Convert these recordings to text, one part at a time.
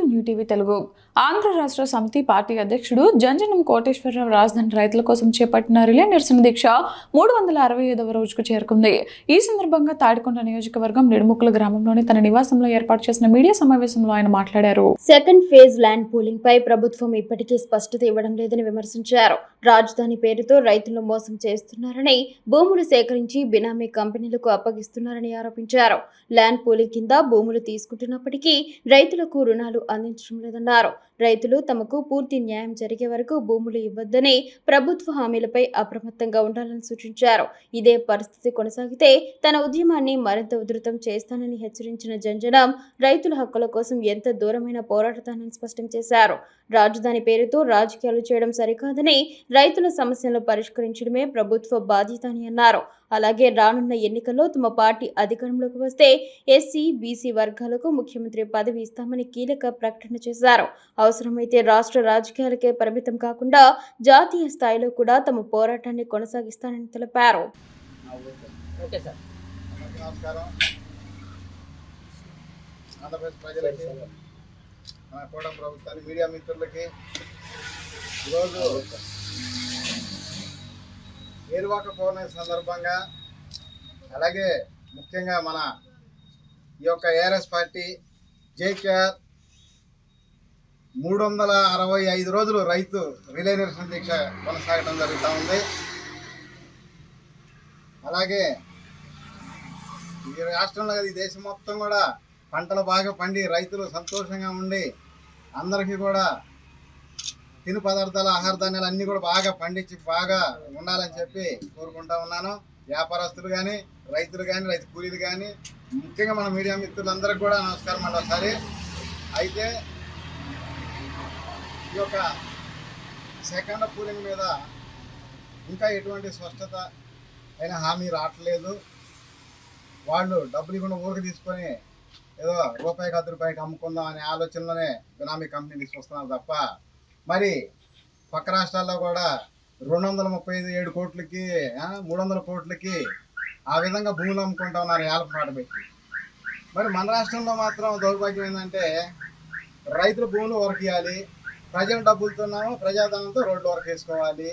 New TV Telugu. Andhra రాష్ట్ర సమితి party అధ్యక్షుడు జంజనం కోటేశ్వరరావు రాజధాని రైతుల కోసం చేపట్టిన రిలే నిరసన దీక్ష 365వ రోజుకు చేరుకుంది. ఈ సందర్భంగా తాడికొండ నియోజకవర్గం నిడుముకుల గ్రామంలోని తన నివాసంలో ఏర్పాటు చేసిన మీడియా సమావేశంలో ఆయన మాట్లాడారు. సెకండ్ ఫేజ్ ల్యాండ్ పూలింగ్ పై ప్రభుత్వం ఇప్పటికీ స్పష్టత ఇవ్వడం లేదని విమర్శించారు. రాజధాని పేరుతో రైతులను మోసం చేస్తున్నారని, భూములు సేకరించి బినామీ కంపెనీలకు అప్పగిస్తున్నారని ఆరోపించారు. ల్యాండ్ పూలింగ్ కింద భూములు తీసుకుంటున్నప్పటికీ రైతులకు రుణాలు అందించడం లేదన్నారు. రైతులు తమకు పూర్తి న్యాయం జరిగే వరకు భూములు ఇవ్వొద్దని, ప్రభుత్వ హామీలపై అప్రమత్తంగా ఉండాలని సూచించారు. ఇదే పరిస్థితి కొనసాగితే తన ఉద్యమాన్ని మరింత ఉధృతం చేస్తానని హెచ్చరించిన జంజనం రైతుల హక్కుల కోసం ఎంత దూరమైన పోరాడతానని స్పష్టం చేశారు. రాజధాని పేరుతో రాజకీయాలు చేయడం సరికాదని, రైతుల సమస్యలను పరిష్కరించడమే ప్రభుత్వ బాధ్యత అని అన్నారు. అలాగే రానున్న ఎన్నికల్లో తమ పార్టీ అధికారంలోకి వస్తే ఎస్సీ, బీసీ వర్గాలకు ముఖ్యమంత్రి పదవి ఇస్తామని కీలక ప్రకటన చేశారు. అవసరమైతే రాష్ట్ర రాజకీయాలకే పరిమితం కాకుండా జాతీయ స్థాయిలో కూడా తమ పోరాటాన్ని కొనసాగిస్తానని తెలిపారు. మీడియా మిత్రులకి ఈరోజు ఏరువాక పౌర్ణమి సందర్భంగా, అలాగే ముఖ్యంగా మన ఈ యొక్క ఏఆర్ఎస్ పార్టీ జేకేఆర్ 365 రోజులు రైతు రిలే నిరసన దీక్ష కొనసాగడం జరుగుతూ ఉంది. అలాగే ఈ రాష్ట్రంలో ఈ దేశం మొత్తం కూడా పంటలు బాగా పండి రైతులు సంతోషంగా ఉండి అందరికీ కూడా తిను పదార్థాలు, ఆహార ధాన్యాలు అన్నీ కూడా బాగా పండించి బాగా ఉండాలని చెప్పి కోరుకుంటా ఉన్నాను. వ్యాపారస్తులు కానీ, రైతులు కానీ, రైతు కూలీలు కానీ, ముఖ్యంగా మన మీడియా మిత్రులందరికీ కూడా నమస్కారం అండి. ఒకసారి అయితే ఈ యొక్క సెకండ్ పూలింగ్ మీద ఇంకా ఎటువంటి స్పష్టత అయిన హామీ రావట్లేదు. వాళ్ళు డబ్బులు ఇవ్వకుండా ఊరికి తీసుకొని ఏదో రూపాయికి 10 రూపాయికి అమ్ముకుందాం అనే ఆలోచనలోనే బినామీ కంపెనీ తీసుకొస్తున్నారు తప్ప, మరి పక్క రాష్ట్రాల్లో కూడా 237 కోట్లకి 300 కోట్లకి ఆ విధంగా భూములు అమ్ముకుంటా ఉన్నారు ఏళ్ళ పాట పెట్టి. మరి మన రాష్ట్రంలో మాత్రం దౌర్భాగ్యం ఏంటంటే రైతుల భూములు వరకు ఇవ్వాలి, ప్రజల డబ్బులతోనేమో ప్రజాధనంతో రోడ్లు వరకు వేసుకోవాలి,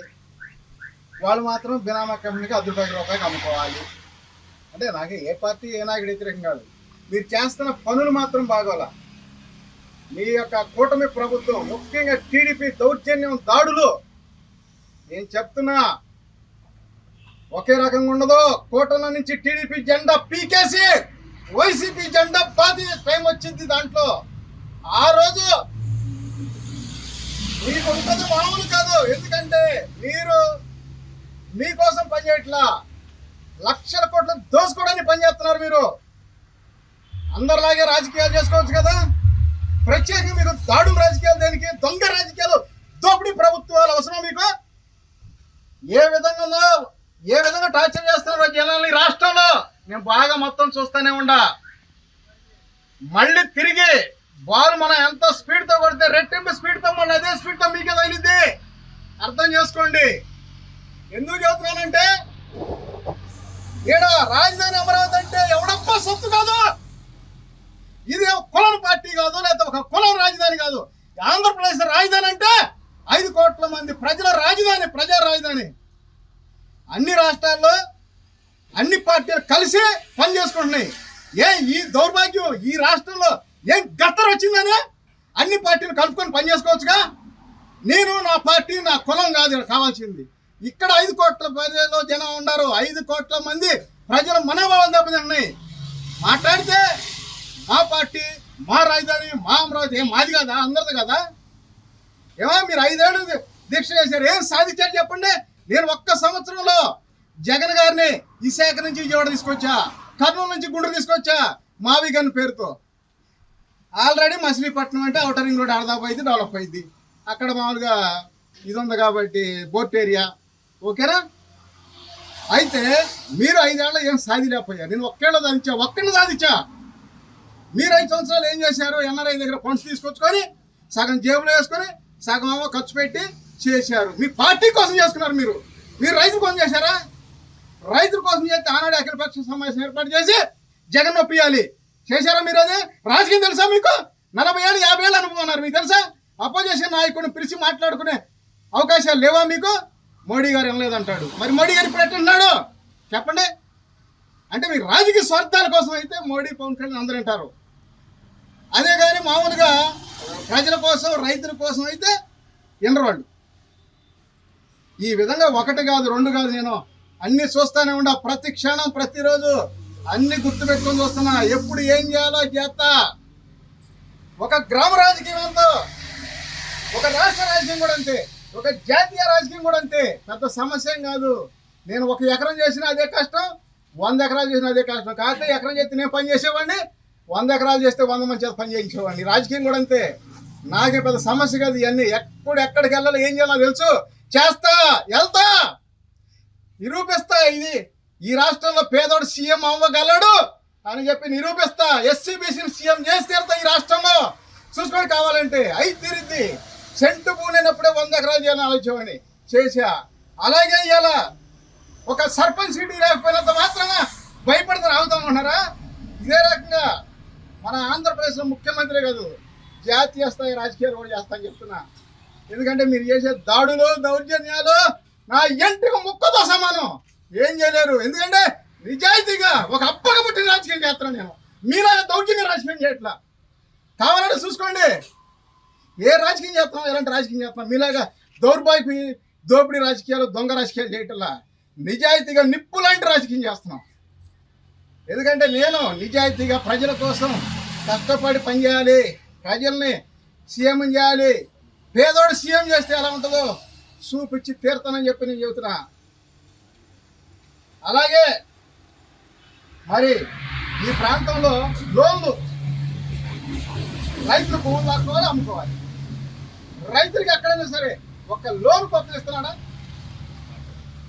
వాళ్ళు మాత్రం బినామా కంపెనీకి 10 రూపాయికి అమ్ముకోవాలి. అంటే నాకు ఏ పార్టీ ఏ నాయకుడు వ్యతిరేకం కాదు, మీరు చేస్తున్న పనులు మాత్రం బాగోలా. మీ యొక్క కూటమి ప్రభుత్వం, ముఖ్యంగా టీడీపీ దౌర్జన్యం దాడులు నేను చెప్తున్నా ఒకే రకంగా ఉండదు. కూటమి నుంచి టీడీపీ జెండా పీకేసి వైసీపీ జెండా పాతి టైం వచ్చింది. దాంట్లో ఆ రోజు మీకు ఉంటుంది మామూలు కాదు. ఎందుకంటే మీరు మీకోసం పనిచేయట్లా, లక్షల కోట్లు దోసుకోవడానికి పనిచేస్తున్నారు. మీరు అందరిలాగే రాజకీయాలు చేసుకోవచ్చు కదా, ప్రత్యేకంగా మీరు దాడులు రాజకీయాలు దేనికి? దొంగ రాజకీయాలు, దోపిడీ ప్రభుత్వాలు అవసరం మీకు? ఏ విధంగా టార్చర్ చేస్తున్నారు జనాల్ని రాష్ట్రంలో నేను బాగా మొత్తం చూస్తూనే ఉండా. మళ్ళీ తిరిగి బాల్ మనం ఎంత స్పీడ్తో కొడితే రెట్టింపు స్పీడ్తో మళ్ళీ అదే స్పీడ్తో మీకే తగిలిద్ది. అర్థం చేసుకోండి. ఎందుకు చెబుతున్నానంటే ఈడ రాజధాని అమరావతి అంటే ఎవడప్ప సొత్తు కాదు, ఇది కులం పార్టీ కాదు, లేకపోతే ఒక కులం రాజధాని కాదు. ఆంధ్రప్రదేశ్ రాజధాని అంటే 5 కోట్ల మంది ప్రజల రాజధాని, ప్రజా రాజధాని. అన్ని రాష్ట్రాల్లో అన్ని పార్టీలు కలిసి పనిచేసుకుంటున్నాయి. ఈ దౌర్భాగ్యం ఈ రాష్ట్రంలో ఏం గత్తర వచ్చిందని అన్ని పార్టీలు కలుపుకొని పనిచేసుకోవచ్చుగా. నేను నా పార్టీ నా కులం కాదు కావాల్సింది. ఇక్కడ 5 కోట్ల ప్రజలు జనం ఉన్నారు, 5 కోట్ల మంది ప్రజల మనోభావం దెబ్బతిన్నాయి. మాట్లాడితే మా పార్టీ, మా రాజధాని, మా అమరావతి ఏం మాది కదా, అందరిది కదా. ఏమో మీరు 5 ఏళ్ళు దీక్ష చేశారు, ఏం సాధించారు చెప్పండి. నేను ఒక్క సంవత్సరంలో జగన్ గారిని విశాఖ నుంచి విజయవాడ తీసుకొచ్చా, కర్నూలు నుంచి గుంటూరు తీసుకొచ్చా, మావిగన్ పేరుతో. ఆల్రెడీ మచిలీపట్నం అంటే అవుటర్ రింగ్ రోడ్ అయింది, డెవలప్ అయింది. అక్కడ మామూలుగా ఇది ఉంది కాబట్టి బోర్ట్ ఏరియా, ఓకేనా. అయితే మీరు 5 ఏళ్ళలో ఏం సాధిలేకపోయారు, నేను ఒక్కడిని సాధించా. మీరు 5 సంవత్సరాలు ఏం చేశారు? ఎన్ఆర్ఐ దగ్గర ఫండ్స్ తీసుకొచ్చుకొని సగం జేబులో వేసుకొని సగం ఏమో ఖర్చు పెట్టి చేశారు. మీ పార్టీ కోసం చేసుకున్నారు. మీరు రైతుల కోసం చేశారా? రైతుల కోసం చేస్తే ఆనాడు అఖిలపక్ష సమావేశం ఏర్పాటు చేసి జగన్ ఒప్పియాలి చేశారా? మీరు అదే రాజకీయం తెలుసా మీకు? 40 ఏళ్ళు 50 ఏళ్ళు అనుభవం అన్నారు. మీకు తెలుసా? అపోజిషన్ నాయకుడిని పిలిచి మాట్లాడుకునే అవకాశాలు లేవా మీకు? మోడీ గారు వినలేదంటాడు. మరి మోడీ గారు ఇప్పుడు ఎట్టున్నాడు చెప్పండి? అంటే మీరు రాజకీయ స్వార్థాల కోసం అయితే మోడీ, పవన్ కళ్యాణ్ అందరూ అంటారు. అదే కానీ మామూలుగా ప్రజల కోసం, రైతుల కోసం అయితే వినరు వాళ్ళు. ఈ విధంగా ఒకటి కాదు, రెండు కాదు, నేను అన్ని చూస్తానే ఉండా. ప్రతి క్షణం, ప్రతిరోజు అన్ని గుర్తుపెట్టుకొని చూస్తున్నా. ఎప్పుడు ఏం చేయాలో చేస్తా. ఒక గ్రామ రాజకీయం అంతా, ఒక రాష్ట్ర రాజకీయం కూడా అంతే, ఒక జాతీయ రాజకీయం కూడా అంతే. పెద్ద సమస్య ఏం కాదు. నేను 1 ఎకరం చేసినా అదే కష్టం, 100 ఎకరాలు చేసినా అదే కష్టం. కాకపోతే ఎకరం చేస్తే నేను పని చేసేవాడిని, 100 ఎకరాలు చేస్తే 100 మంది చేత పని చేయించేవాడిని. రాజకీయం కూడా అంతే. నాకే పెద్ద సమస్య కాదు ఇవన్నీ. ఎక్కడికి వెళ్ళాలో, ఏం చేయాలో తెలుసు. చేస్తా, వెళ్తా, నిరూపిస్తా. ఇది ఈ రాష్ట్రంలో పేదోడు సీఎం అవ్వగలడు అని చెప్పి నిరూపిస్తా. ఎస్సీబీసీని సీఎం చేసి తీరుతా ఈ రాష్ట్రంలో. చూసుకొని కావాలంటే అయి తీరిద్ది. సెంటు పూనైనప్పుడే 100 ఎకరాలు చేయాలని ఆలోచించేవాడిని, చేసా. అలాగే ఇవాళ ఒక సర్పంచ్ సీటు లేకపోయినంత మాత్రమే భయపడితే రావుతామన్నారా? ఇదే రకంగా మన ఆంధ్రప్రదేశ్లో ముఖ్యమంత్రి కాదు, జాతీయ స్థాయి రాజకీయాలు కూడా చేస్తానని చెప్తున్నా. ఎందుకంటే మీరు చేసే దాడులు, దౌర్జన్యాలు నా ఎంట్రికి ముక్కతో సమానం. ఏం చేయలేరు. ఎందుకంటే నిజాయితీగా ఒక అప్పగా పుట్టిన రాజకీయం చేస్తున్నాను నేను. మీలాగా దౌర్జన్య రాజకీయం చేయట్లా. కావాలంటే చూసుకోండి ఏ రాజకీయం చేస్తున్నాం, ఎలాంటి రాజకీయం చేస్తున్నాం. మీలాగా దోపిడీ రాజకీయాలు, దొంగ రాజకీయాలు చేయటంలా నిజాయితీగా నిప్పు లాంటి రాజకీయం చేస్తున్నాం. ఎందుకంటే నేను నిజాయితీగా ప్రజల కోసం కష్టపడి పనిచేయాలి, ప్రజల్ని సీఎం చేయాలి. పేదోడు సీఎం చేస్తే ఎలా ఉంటుందో చూపించి తీరుతానని చెప్పి నేను చెబుతున్నా. అలాగే మరి ఈ ప్రాంతంలో లోన్లు, రైతులు భూములు లాక్కోవాలి, అమ్ముకోవాలి. రైతులకి ఎక్కడైనా సరే ఒక లోన్ కొత్తలు ఇస్తున్నాడా?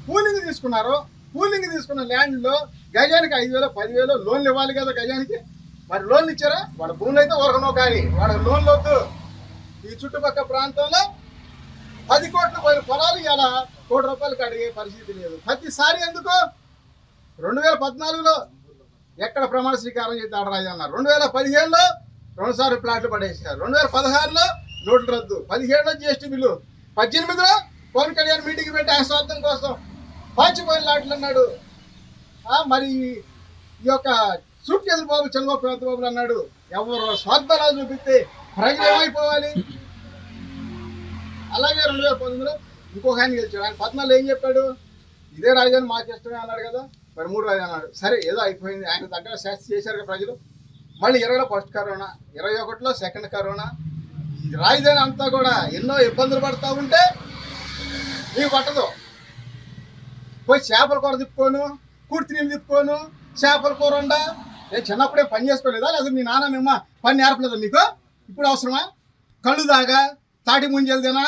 కూలింగ్ తీసుకున్నారు. కూలింగ్ తీసుకున్న ల్యాండ్లో గజానికి 5,000, 10,000 లోన్లు ఇవ్వాలి కదా గజానికి. మరి లోన్లు ఇచ్చారా? వాడు భూములు అయితే ఊరకనో కానీ వాడు లోన్లు వద్దు. ఈ చుట్టుపక్కల ప్రాంతంలో 10 కోట్ల పోయిన పొలాలు ఇలా ₹1 కోటి అడిగే పరిస్థితి లేదు. ప్రతిసారి ఎందుకు? 2014లో ఎక్కడ ప్రమాణ స్వీకారం చేసి ఆడరాజు అన్నారు. 2015లో 2 సార్లు ప్లాట్లు పడేసారు. 2016లో నోట్లు రద్దు, 17లో జీఎస్టీ బిల్లు, 18లో పవన్ కళ్యాణ్ మీటింగ్ పెట్టి ఆ స్వార్థం కోసం పాచిపోయిన లాట్లు అన్నాడు. మరి ఈ యొక్క సూట్ కేసుల బాబు, చంద్రబాబు పెద్దబాబులు అన్నాడు. ఎవరు స్వార్థాలు చూపిస్తే ప్రజలు ఏమైపోవాలి? అలాగే 2019లో ఇంకొక ఆయన గెలిచాడు. ఆయన 14లో ఏం చెప్పాడు? ఇదే రాజధాని మాకు ఇష్టమే అన్నాడు కదా. మరి 3 రాజధాని అన్నాడు. సరే ఏదో అయిపోయింది, ఆయన దగ్గర శాస్త్రి చేశారు కదా ప్రజలు. మళ్ళీ 20లో ఫస్ట్ కరోనా, 21లో సెకండ్ కరోనా. ఈ రాజధాని అంతా కూడా ఎన్నో ఇబ్బందులు పడుతూ ఉంటే నీకు పట్టదు. పోయి చేపల కూర తిప్పుకోను, కూర్తి నీళ్ళు తిప్పుకోను, చేపల కూర వండ. నేను చిన్నప్పుడే పని చేసుకోలేదా? లేదా మీ నాన్న మేమ్మ పని నేర్పలేదా మీకు? ఇప్పుడు అవసరమా? కళ్ళు దాగా తాటి ముంజేదినా?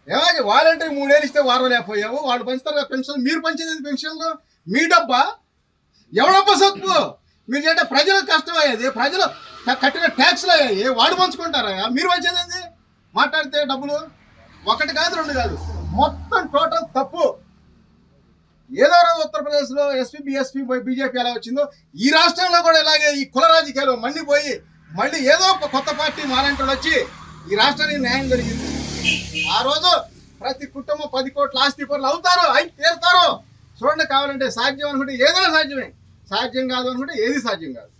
ఏమాది వాలంటీర్ 3 ఏళ్ళు ఇస్తే వారం లేకపోయావు. వాళ్ళు పంచుతారు కదా పెన్షన్. మీరు పంచేది పెన్షన్లు మీ డబ్బా, ఎవడబ్బా సొత్తు? మీరు చేయంటే ప్రజలకు కష్టం అయ్యేది, ప్రజలు కట్టిన ట్యాక్స్లు అయ్యాయి, వాడు పంచుకుంటారా? మీరు పంచేది మాట్లాడితే డబ్బులు 1 కాదు 2 కాదు, మొత్తం టోటల్ తప్పు. ఏదో రోజు ఉత్తరప్రదేశ్లో ఎస్పీ, బీఎస్పీ, బీజేపీ ఎలా వచ్చిందో ఈ రాష్ట్రంలో కూడా ఇలాగే ఈ కుల రాజకీయాలు మండిపోయి మళ్ళీ ఏదో ఒక కొత్త పార్టీ మారంటోళ్ళు వచ్చి ఈ రాష్ట్రానికి న్యాయం జరిగింది. ఆ రోజు ప్రతి కుటుంబం 10 కోట్ల ఆస్తి పనులు అవుతారు, అయి తీరుతారు. చూడండి, కావాలంటే సాధ్యం అనుకుంటే ఏదైనా సాధ్యమే, సాధ్యం కాదు అనుకుంటే ఏది సాధ్యం కాదు.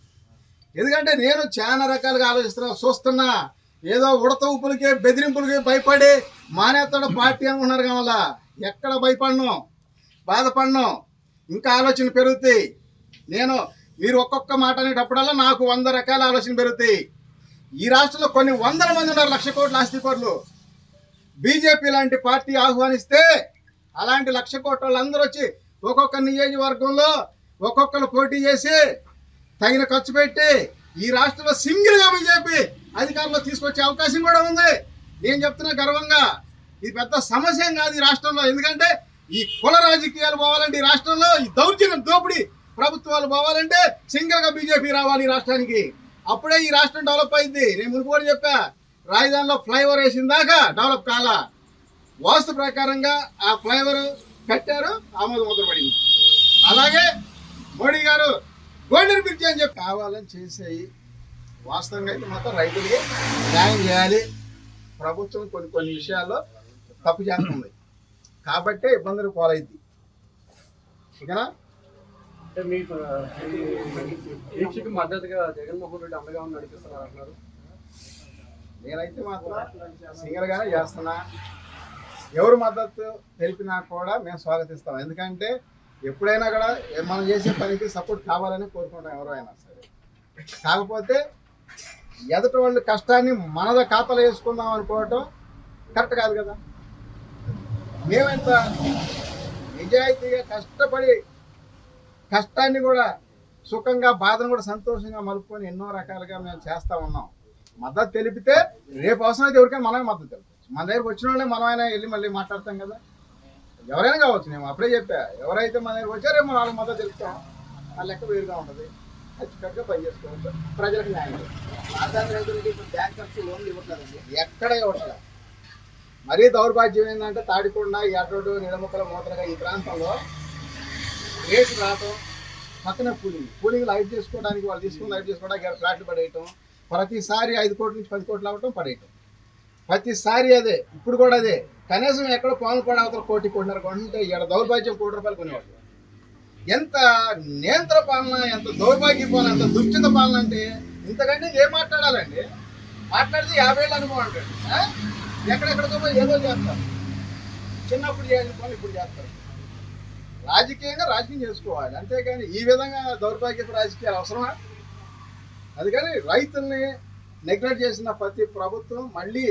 ఎందుకంటే నేను చాలా రకాలుగా చూస్తున్నా. ఏదో ఉడత ఊపులకి, బెదిరింపులకి భయపడి మానేస్తాడు పార్టీ అనుకున్నారు. కావాలా ఎక్కడ భయపడను, బాధపడను, ఇంకా ఆలోచన పెరుగుతాయి. మీరు ఒక్కొక్క మాట అనేటప్పుడల్లా నాకు 100 రకాల ఆలోచన పెరుగుతాయి. ఈ రాష్ట్రంలో కొన్ని 100 మంది ఉన్నారు 1,00,000 కోట్ల ఆస్తిపరులు. బీజేపీ లాంటి పార్టీ ఆహ్వానిస్తే అలాంటి 1,00,000 కోట్ల వాళ్ళందరూ వచ్చి ఒక్కొక్క నియోజకవర్గంలో ఒక్కొక్కరు పోటీ చేసి తగిన ఖర్చు పెట్టి ఈ రాష్ట్రంలో సింగిల్గా బీజేపీ అధికారంలో తీసుకొచ్చే అవకాశం కూడా ఉంది. నేను చెప్తున్నా గర్వంగా. ఇది పెద్ద సమస్య కాదు ఈ రాష్ట్రంలో. ఎందుకంటే ఈ కుల రాజకీయాలు పోవాలంటే ఈ రాష్ట్రంలో, ఈ దౌర్జన్యం దోపిడీ ప్రభుత్వాలు పోవాలంటే సింగిల్గా బీజేపీ రావాలి ఈ రాష్ట్రానికి. అప్పుడే ఈ రాష్ట్రం డెవలప్ అయింది. నేను మునుపు కూడా చెప్పా, రాజధానిలో ఫ్లైఓవర్ వేసిన దాకా డెవలప్ కాలా. వాస్తు ప్రకారంగా ఆ ఫ్లైఓవర్ కట్టారు, ఆమోద ముద్ర పడింది. అలాగే మోడీ గారు గోల్డెన్ బ్రిడ్జ్ అని చెప్పి కావాలని చేసేయి వాస్తవంగా అయితే మాత్రం రైతులకి న్యాయం చేయాలి. ప్రభుత్వం కొన్ని విషయాల్లో తప్పు చేస్తుంది కాబట్టే ఇబ్బందులు పాలైద్ది. ఓకేనా? అంటే మీకు దీక్షకు మద్దతుగా జగన్మోహన్ రెడ్డి అండగా ఉన్న నడిపిస్తున్నారు అంటున్నారు. నేనైతే మాత్రం సింగల్గానే చేస్తున్నా. ఎవరు మద్దతు తెలిపినా కూడా మేము స్వాగతిస్తాం. ఎందుకంటే ఎప్పుడైనా కూడా మనం చేసే పనికి సపోర్ట్ కావాలని కోరుకుంటాం ఎవరైనా సరే. కాకపోతే ఎదుటి వాళ్ళ కష్టాన్ని మనద ఖాతాలో వేసుకుందాం అనుకోవటం కరెక్ట్ కాదు కదా. మేమెంత నిజాయితీగా కష్టపడి కష్టాన్ని కూడా సుఖంగా బాధను కూడా సంతోషంగా మలుపుకొని ఎన్నో రకాలుగా మేము చేస్తూ ఉన్నాం. మద్దతు తెలిపితే రేపు అవసరం అయితే ఎవరికైనా మనమే మద్దతు తెలుపచ్చు. మన దగ్గరకు వచ్చిన వాళ్ళే మనమైనా వెళ్ళి మళ్ళీ మాట్లాడతాం కదా. ఎవరైనా కావచ్చు, నేను అప్పుడే చెప్పా, ఎవరైతే మన దగ్గరకు వచ్చారో మనం వాళ్ళకి మద్దతు తెలుపుతాం. ఆ లెక్క వేరుగా ఉంటుంది. ఖచ్చితంగా పనిచేసుకోవచ్చు, ప్రజలకు న్యాయం ఎక్కడ ఇవ్వట్లేదు. మరీ దౌర్భాగ్యం ఏంటంటే తాడికొండ, ఎర్రోడు, నిడముక్కల, మూతలుగా ఈ ప్రాంతంలో రేటు రావటం, పక్కన కూలింగ్ లైట్ చేసుకోవడానికి వాళ్ళు తీసుకుని లైట్ చేసుకోవడానికి ఫ్లాట్లు పడేయటం, ప్రతిసారి 5 కోట్ల నుంచి 10 కోట్లు అవ్వటం పడేయటం, ప్రతిసారి అదే. ఇప్పుడు కూడా అదే. కనీసం ఎక్కడో పాలు కూడా అవతల కోటిన్నర కొంటే ఇక్కడ దౌర్భాగ్యం ₹1 కొనేవాళ్ళు. ఎంత నియంత్ర పాలన, ఎంత దౌర్భాగ్య పాలన, ఎంత దుష్టిత పాలన అంటే ఇంతకంటే ఏం మాట్లాడాలండి? మాట్లాడితే 50 ఏళ్ళ అనుభవం అంటాడు. ఎక్కడెక్కడితో పోయి ఏదో చేస్తారు. చిన్నప్పుడు చేయాల్సిన పనులు ఇప్పుడు చేస్తారు. రాజకీయం చేసుకోవాలి, అంతేగాని ఈ విధంగా దౌర్భాగ్యపు రాజకీయాలు అవసరమా? అందుకని రైతుల్ని నెగ్లెక్ట్ చేసిన ప్రతి ప్రభుత్వం మళ్ళీ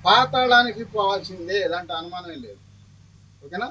పాతాళానికి పోవాల్సిందే, ఇలాంటి అనుమానం లేదు. ఓకేనా?